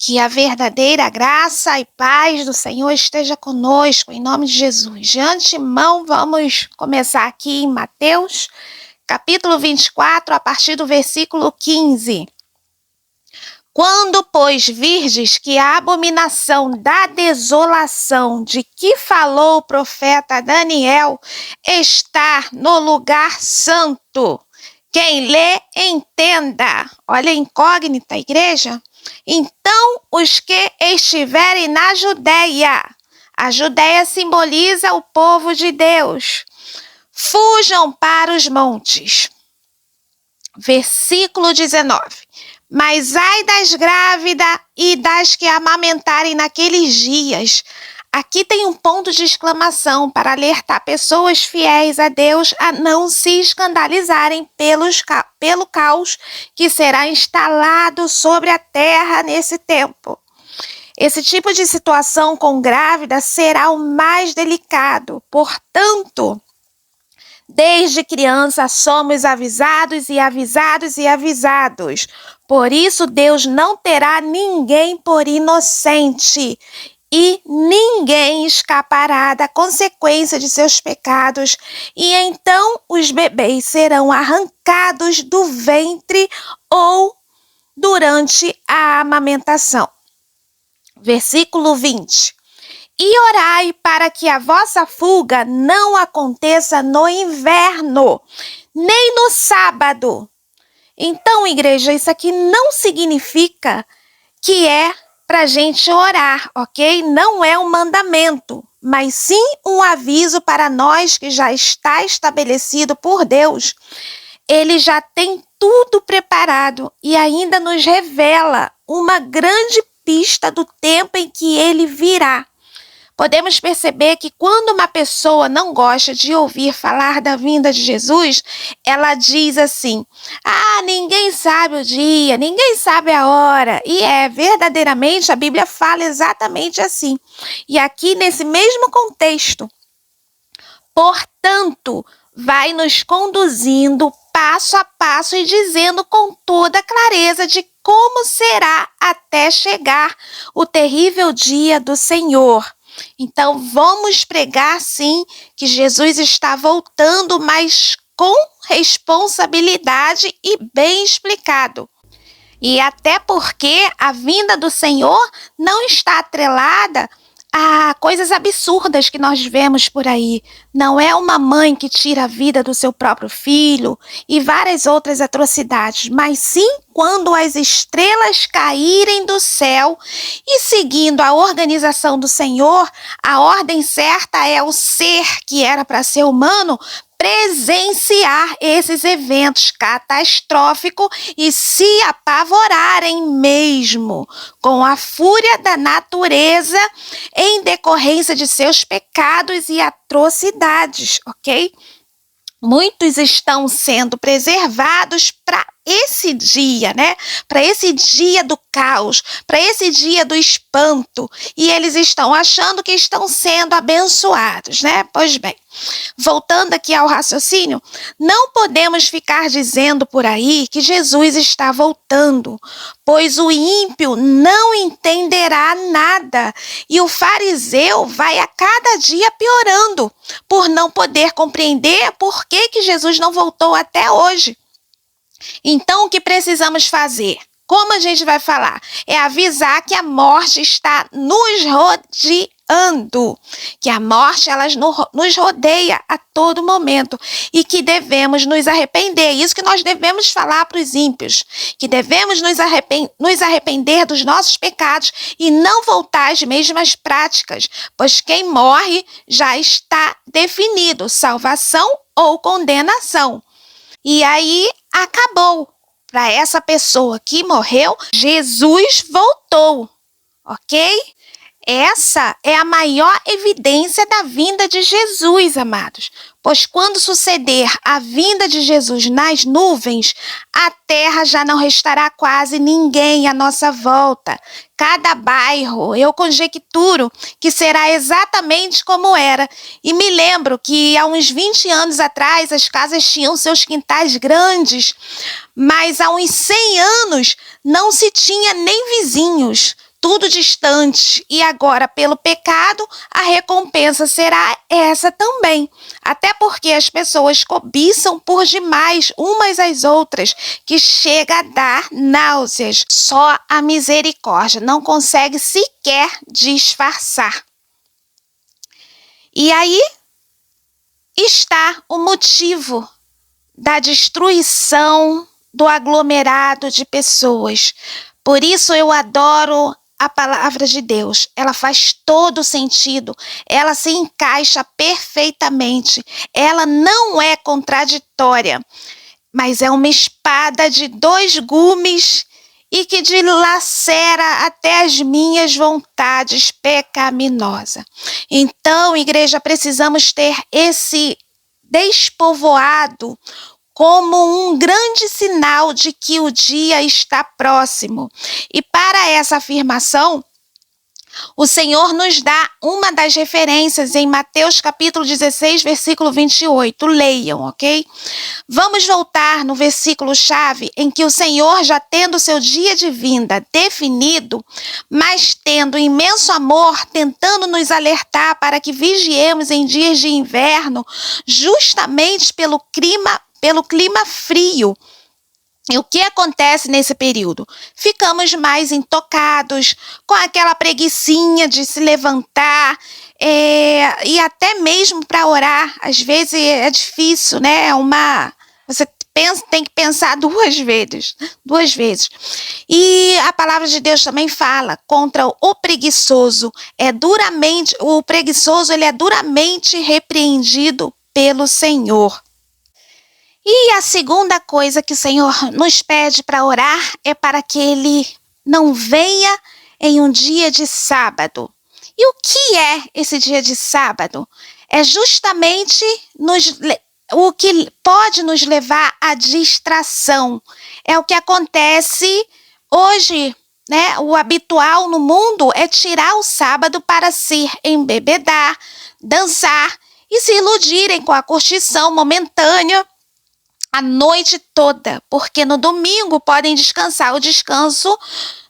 Que a verdadeira graça e paz do Senhor esteja conosco, em nome de Jesus. De antemão, vamos começar aqui em Mateus, capítulo 24, a partir do versículo 15. Quando, pois, virdes que a abominação da desolação de que falou o profeta Daniel está no lugar santo, quem lê, entenda. Olha a incógnita, igreja. Então, os que estiverem na Judéia, a Judéia simboliza o povo de Deus, fujam para os montes. Versículo 19. Mas ai das grávidas e das que amamentarem naqueles dias. Aqui tem um ponto de exclamação para alertar pessoas fiéis a Deus a não se escandalizarem pelo caos que será instalado sobre a terra nesse tempo. Esse tipo de situação com grávida será o mais delicado. Portanto, desde criança somos avisados e avisados e avisados. Por isso, Deus não terá ninguém por inocente. E ninguém escapará da consequência de seus pecados, e então os bebês serão arrancados do ventre ou durante a amamentação. Versículo 20. E orai para que a vossa fuga não aconteça no inverno, nem no sábado. Então, igreja, isso aqui não significa que é para a gente orar, ok? Não é um mandamento, mas sim um aviso para nós que já está estabelecido por Deus. Ele já tem tudo preparado e ainda nos revela uma grande pista do tempo em que ele virá. Podemos perceber que quando uma pessoa não gosta de ouvir falar da vinda de Jesus, ela diz assim: ninguém sabe o dia, ninguém sabe a hora. E verdadeiramente, a Bíblia fala exatamente assim. E aqui nesse mesmo contexto, portanto, vai nos conduzindo passo a passo e dizendo com toda clareza de como será até chegar o terrível dia do Senhor. Então, vamos pregar, sim, que Jesus está voltando, mas com responsabilidade e bem explicado. E até porque a vinda do Senhor não está atrelada a coisas absurdas que nós vemos por aí. Não é uma mãe que tira a vida do seu próprio filho e várias outras atrocidades, mas sim quando as estrelas caírem do céu e, seguindo a organização do Senhor, a ordem certa é o ser que era para ser humano presenciar esses eventos catastróficos e se apavorarem mesmo com a fúria da natureza em decorrência de seus pecados e atrocidades, ok? Muitos estão sendo preservados para esse dia, né? Para esse dia do caos, para esse dia do espanto. E eles estão achando que estão sendo abençoados, né? Pois bem, voltando aqui ao raciocínio, não podemos ficar dizendo por aí que Jesus está voltando, pois o ímpio não entenderá nada e o fariseu vai a cada dia piorando por não poder compreender por que Jesus não voltou até hoje. Então, o que precisamos fazer? Como a gente vai falar? É avisar que a morte está nos rodeando, que a morte ela nos rodeia a todo momento e que devemos nos arrepender. Isso que nós devemos falar para os ímpios, que devemos nos arrepender dos nossos pecados e não voltar às mesmas práticas, pois quem morre já está definido, salvação ou condenação. E aí acabou. Para essa pessoa que morreu, Jesus voltou, ok? Essa é a maior evidência da vinda de Jesus, amados. Pois quando suceder a vinda de Jesus nas nuvens, a terra já não restará quase ninguém à nossa volta. Cada bairro, eu conjecturo que será exatamente como era. E me lembro que há uns 20 anos atrás as casas tinham seus quintais grandes, mas há uns 100 anos não se tinha nem vizinhos. tudo distante, e agora pelo pecado a recompensa será essa também. Até porque as pessoas cobiçam por demais umas às outras, que chega a dar náuseas. Só a misericórdia não consegue sequer disfarçar. E aí está o motivo da destruição do aglomerado de pessoas. Por isso eu adoro a palavra de Deus. Ela faz todo sentido, ela se encaixa perfeitamente, ela não é contraditória, mas é uma espada de 2 gumes e que dilacera até as minhas vontades pecaminosas. Então, igreja, precisamos ter esse despovoado como um grande sinal de que o dia está próximo. E para essa afirmação, o Senhor nos dá uma das referências em Mateus capítulo 16, versículo 28. Leiam, ok? Vamos voltar no versículo-chave em que o Senhor, já tendo seu dia de vinda definido, mas tendo imenso amor, tentando nos alertar para que vigiemos em dias de inverno, justamente pelo clima frio. E o que acontece nesse período? Ficamos mais intocados, com aquela preguicinha de se levantar, e até mesmo para orar. Às vezes é difícil, né? Você tem que pensar 2 vezes. E a palavra de Deus também fala contra o preguiçoso. O preguiçoso ele é duramente repreendido pelo Senhor. E a segunda coisa que o Senhor nos pede para orar é para que Ele não venha em um dia de sábado. E o que é esse dia de sábado? É justamente o que pode nos levar à distração. É o que acontece hoje, né? O habitual no mundo é tirar o sábado para se embebedar, dançar e se iludirem com a curtição momentânea a noite toda, porque no domingo podem descansar o descanso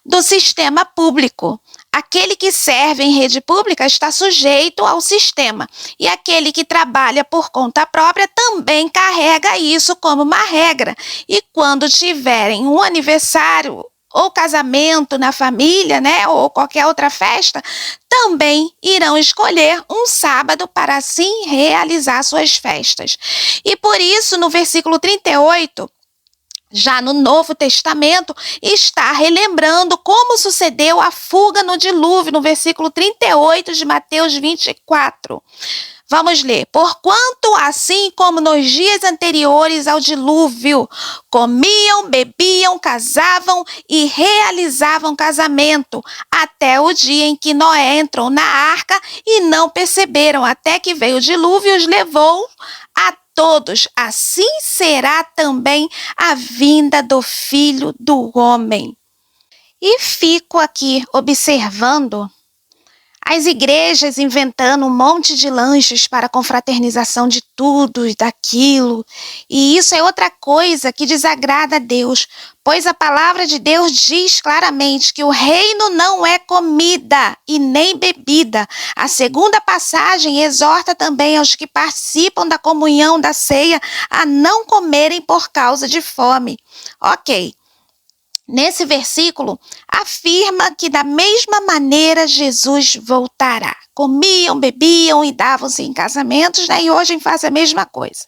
do sistema público. Aquele que serve em rede pública está sujeito ao sistema, e aquele que trabalha por conta própria também carrega isso como uma regra. E quando tiverem um aniversário ou casamento na família, né, ou qualquer outra festa, também irão escolher um sábado para assim realizar suas festas. E por isso, no versículo 38, já no Novo Testamento, está relembrando como sucedeu a fuga no dilúvio, no versículo 38 de Mateus 24. Vamos ler. Porquanto, assim como nos dias anteriores ao dilúvio, comiam, bebiam, casavam e realizavam casamento, até o dia em que Noé entrou na arca e não perceberam, até que veio o dilúvio e os levou a todos. Assim será também a vinda do Filho do Homem. E fico aqui observando as igrejas inventando um monte de lanches para confraternização de tudo e daquilo. E isso é outra coisa que desagrada a Deus, pois a palavra de Deus diz claramente que o reino não é comida e nem bebida. A segunda passagem exorta também aos que participam da comunhão da ceia a não comerem por causa de fome. Ok. Nesse versículo, afirma que da mesma maneira Jesus voltará. Comiam, bebiam e davam-se em casamentos, né? E hoje faz a mesma coisa.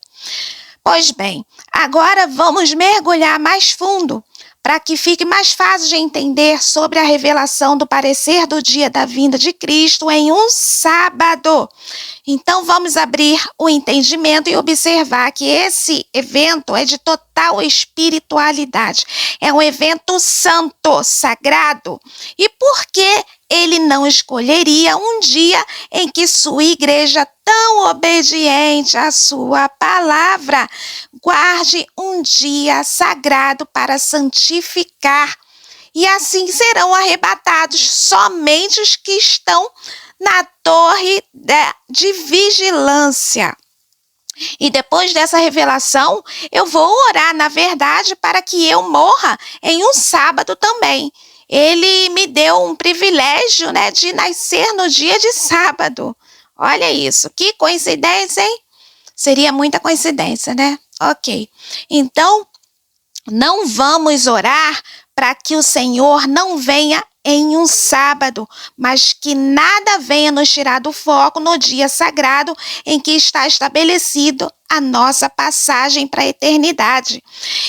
Pois bem, agora vamos mergulhar mais fundo para que fique mais fácil de entender sobre a revelação do parecer do dia da vinda de Cristo em um sábado. Então vamos abrir o entendimento e observar que esse evento é de total espiritualidade. É um evento santo, sagrado. E por que ele não escolheria um dia em que sua igreja, tão obediente à sua palavra, guarde um dia sagrado para santificar? E assim serão arrebatados somente os que estão na torre de vigilância. E depois dessa revelação, eu vou orar, na verdade, para que eu morra em um sábado também. Ele me deu um privilégio, né, de nascer no dia de sábado. Olha isso, que coincidência, hein? Seria muita coincidência, né? Ok. Então, não vamos orar para que o Senhor não venha em um sábado, mas que nada venha nos tirar do foco no dia sagrado em que está estabelecido a nossa passagem para a eternidade.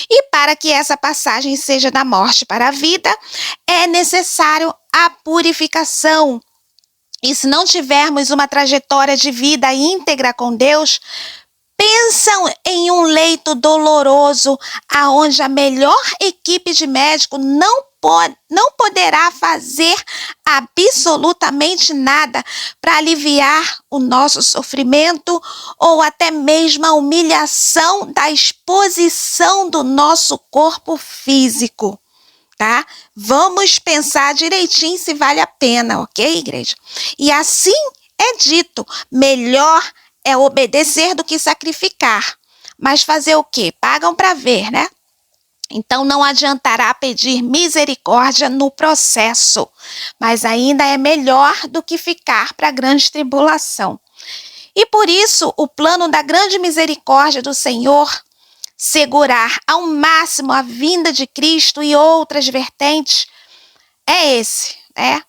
E para que essa passagem seja da morte para a vida, é necessário a purificação. E se não tivermos uma trajetória de vida íntegra com Deus, pensam em um leito doloroso, aonde a melhor equipe de médico não poderá fazer absolutamente nada para aliviar o nosso sofrimento ou até mesmo a humilhação da exposição do nosso corpo físico, tá? Vamos pensar direitinho se vale a pena, ok, igreja? E assim é dito, melhor é obedecer do que sacrificar. Mas fazer o quê? Pagam para ver, né? Então não adiantará pedir misericórdia no processo, mas ainda é melhor do que ficar para a grande tribulação. E por isso o plano da grande misericórdia do Senhor, segurar ao máximo a vinda de Cristo e outras vertentes, é esse, né?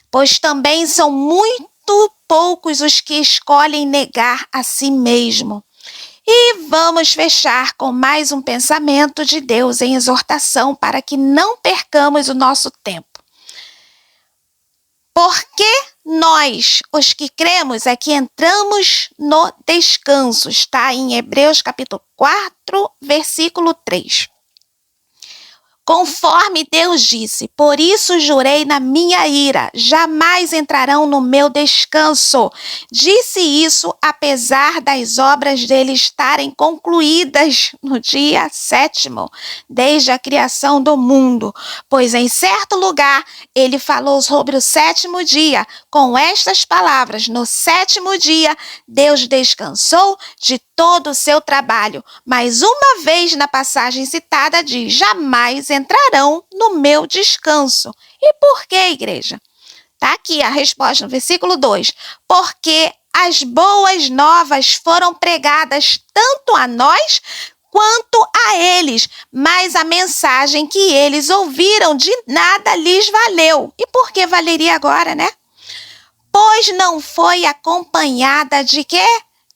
Pois também são muito poucos os que escolhem negar a si mesmo. E vamos fechar com mais um pensamento de Deus em exortação para que não percamos o nosso tempo. Porque nós, os que cremos, é que entramos no descanso. Está em Hebreus capítulo 4, versículo 3. Conforme Deus disse, por isso jurei na minha ira, jamais entrarão no meu descanso. Disse isso apesar das obras dele estarem concluídas no dia 7º, desde a criação do mundo. Pois em certo lugar ele falou sobre o 7º dia, com estas palavras: no 7º dia Deus descansou de todo o seu trabalho. Mas uma vez na passagem citada diz, jamais entrarão no meu descanso. E por que, igreja? Está aqui a resposta no versículo 2. Porque as boas novas foram pregadas tanto a nós quanto a eles, mas a mensagem que eles ouviram de nada lhes valeu. E por que valeria agora, né? Pois não foi acompanhada de quê?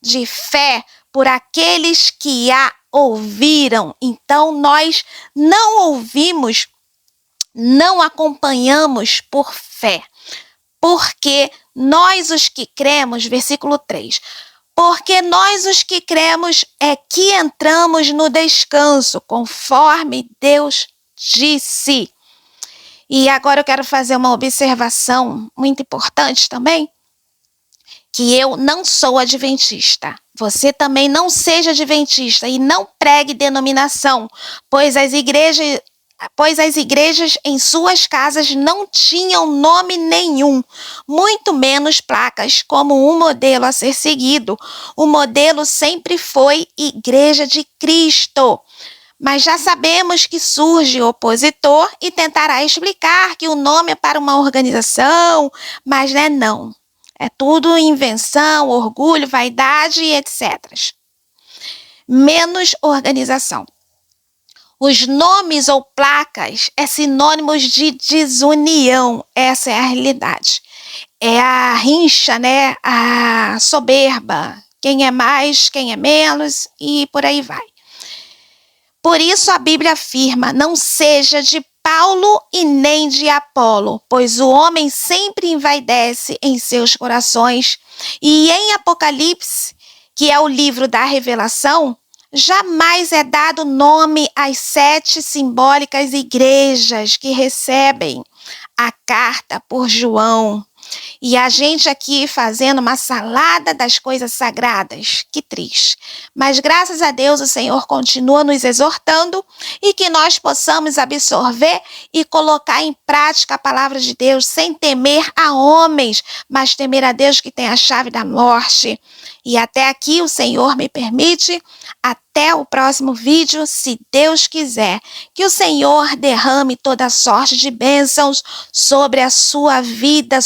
De fé por aqueles que a ouviram. Então, nós não ouvimos, não acompanhamos por fé. Porque nós os que cremos, versículo 3, porque nós os que cremos é que entramos no descanso, conforme Deus disse. E agora eu quero fazer uma observação muito importante também, que eu não sou adventista. Você também não seja adventista e não pregue denominação, pois as igrejas em suas casas não tinham nome nenhum, muito menos placas como um modelo a ser seguido. O modelo sempre foi Igreja de Cristo. Mas já sabemos que surge opositor e tentará explicar que o nome é para uma organização, mas não. É tudo invenção, orgulho, vaidade e etc. Menos organização. Os nomes ou placas é sinônimos de desunião. Essa é a realidade. É a rincha, né? A soberba. Quem é mais, quem é menos e por aí vai. Por isso a Bíblia afirma, não seja de Paulo e nem de Apolo, pois o homem sempre envaidece em seus corações. E em Apocalipse, que é o livro da revelação, jamais é dado nome às 7 simbólicas igrejas que recebem a carta por João. E a gente aqui fazendo uma salada das coisas sagradas. Que triste. Mas graças a Deus o Senhor continua nos exortando e que nós possamos absorver e colocar em prática a palavra de Deus sem temer a homens, mas temer a Deus que tem a chave da morte. E até aqui o Senhor me permite. Até o próximo vídeo, se Deus quiser. Que o Senhor derrame toda sorte de bênçãos sobre a sua vida,